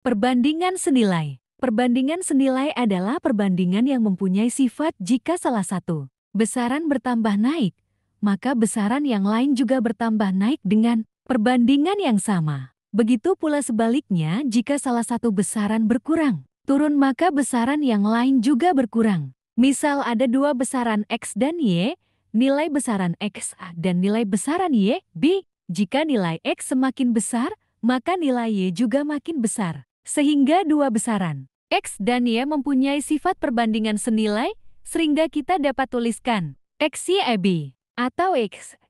Perbandingan senilai. Perbandingan senilai adalah perbandingan yang mempunyai sifat jika salah satu besaran bertambah naik, maka besaran yang lain juga bertambah naik dengan perbandingan yang sama. Begitu pula sebaliknya jika salah satu besaran berkurang, turun maka besaran yang lain juga berkurang. Misal ada dua besaran X dan Y, nilai besaran X A dan nilai besaran Y B. Jika nilai X semakin besar, maka nilai Y juga makin besar. Sehingga dua besaran X dan Y mempunyai sifat perbandingan senilai, sehingga kita dapat tuliskan XYB atau X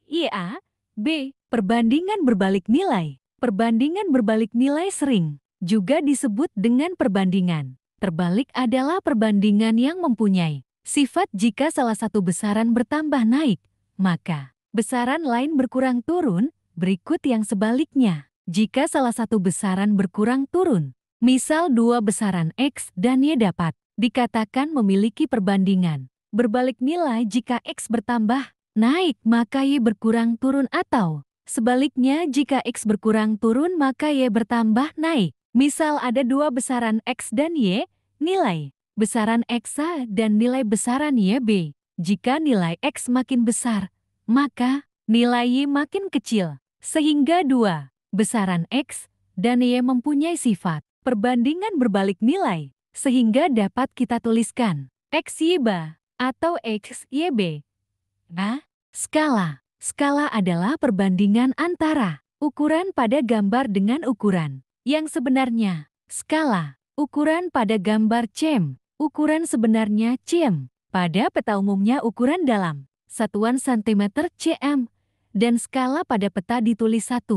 Y A B. Perbandingan berbalik nilai. Perbandingan berbalik nilai sering juga disebut dengan perbandingan terbalik adalah perbandingan yang mempunyai sifat jika salah satu besaran bertambah naik, maka besaran lain berkurang turun, berikut yang sebaliknya. Jika salah satu besaran berkurang turun, misal dua besaran X dan Y dapat dikatakan memiliki perbandingan berbalik nilai jika X bertambah naik maka Y berkurang turun atau sebaliknya jika X berkurang turun maka Y bertambah naik. Misal ada dua besaran X dan Y, nilai besaran X A dan nilai besaran Y B. Jika nilai X makin besar, maka nilai Y makin kecil. Sehingga dua besaran X dan Y mempunyai sifat perbandingan berbalik nilai. Sehingga dapat kita tuliskan XYB atau XYB. Nah, skala. Skala adalah perbandingan antara ukuran pada gambar dengan ukuran yang sebenarnya. Skala, ukuran pada gambar cm, ukuran sebenarnya cm. Pada peta umumnya ukuran dalam satuan cm cm, dan skala pada peta ditulis 1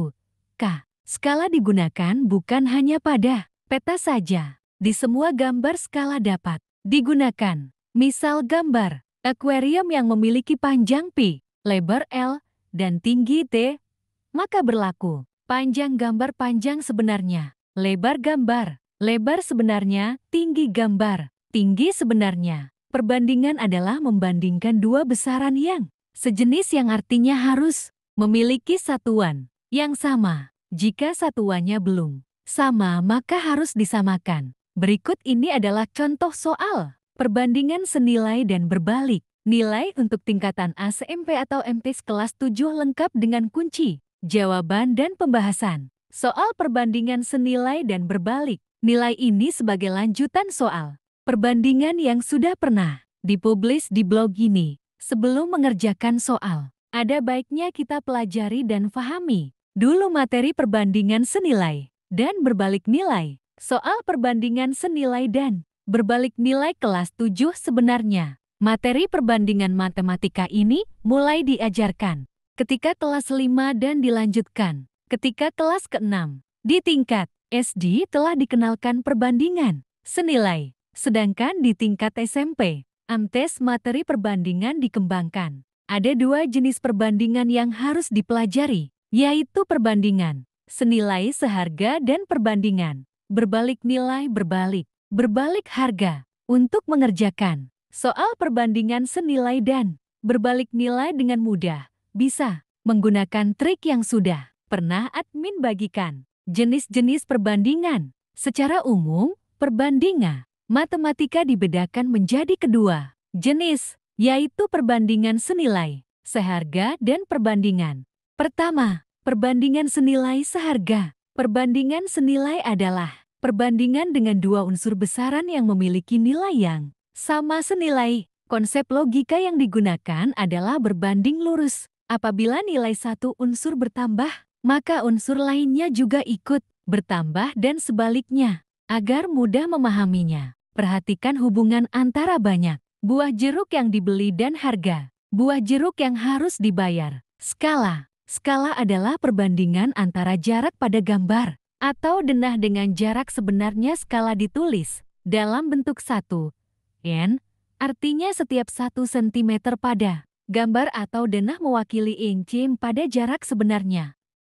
k. Skala digunakan bukan hanya pada peta saja. Di semua gambar skala dapat digunakan. Misal gambar akuarium yang memiliki panjang P, lebar L, dan tinggi T, maka berlaku panjang gambar panjang sebenarnya, lebar gambar, lebar sebenarnya, tinggi gambar, tinggi sebenarnya. Perbandingan adalah membandingkan dua besaran yang sejenis yang artinya harus memiliki satuan yang sama. Jika satuannya belum sama maka harus disamakan. Berikut ini adalah contoh soal perbandingan senilai dan berbalik. Nilai untuk tingkatan ASMP atau MTs kelas 7 lengkap dengan kunci, jawaban dan pembahasan. Soal perbandingan senilai dan berbalik. Nilai ini sebagai lanjutan soal perbandingan yang sudah pernah dipublis di blog ini. Sebelum mengerjakan soal, ada baiknya kita pelajari dan fahami dulu materi perbandingan senilai dan berbalik nilai. Soal perbandingan senilai dan berbalik nilai kelas 7 sebenarnya. Materi perbandingan matematika ini mulai diajarkan ketika kelas 5 dan dilanjutkan ketika kelas ke-6. Di tingkat SD telah dikenalkan perbandingan senilai, sedangkan di tingkat SMP, AMTES materi perbandingan dikembangkan. Ada dua jenis perbandingan yang harus dipelajari, yaitu perbandingan senilai seharga dan perbandingan berbalik nilai berbalik harga. Untuk mengerjakan soal perbandingan senilai dan berbalik nilai dengan mudah, bisa menggunakan trik yang sudah pernah admin bagikan. Jenis-jenis perbandingan. Secara umum, perbandingan matematika dibedakan menjadi kedua jenis, yaitu perbandingan senilai, seharga, dan perbandingan. Pertama, perbandingan senilai seharga. Perbandingan senilai adalah perbandingan dengan dua unsur besaran yang memiliki nilai yang sama senilai. Konsep logika yang digunakan adalah berbanding lurus. Apabila nilai satu unsur bertambah, maka unsur lainnya juga ikut bertambah dan sebaliknya. Agar mudah memahaminya, perhatikan hubungan antara banyak buah jeruk yang dibeli dan harga buah jeruk yang harus dibayar. Skala. Skala adalah perbandingan antara jarak pada gambar atau denah dengan jarak sebenarnya. Skala ditulis dalam bentuk 1 n, artinya setiap 1 cm pada gambar atau denah mewakili inch pada jarak sebenarnya.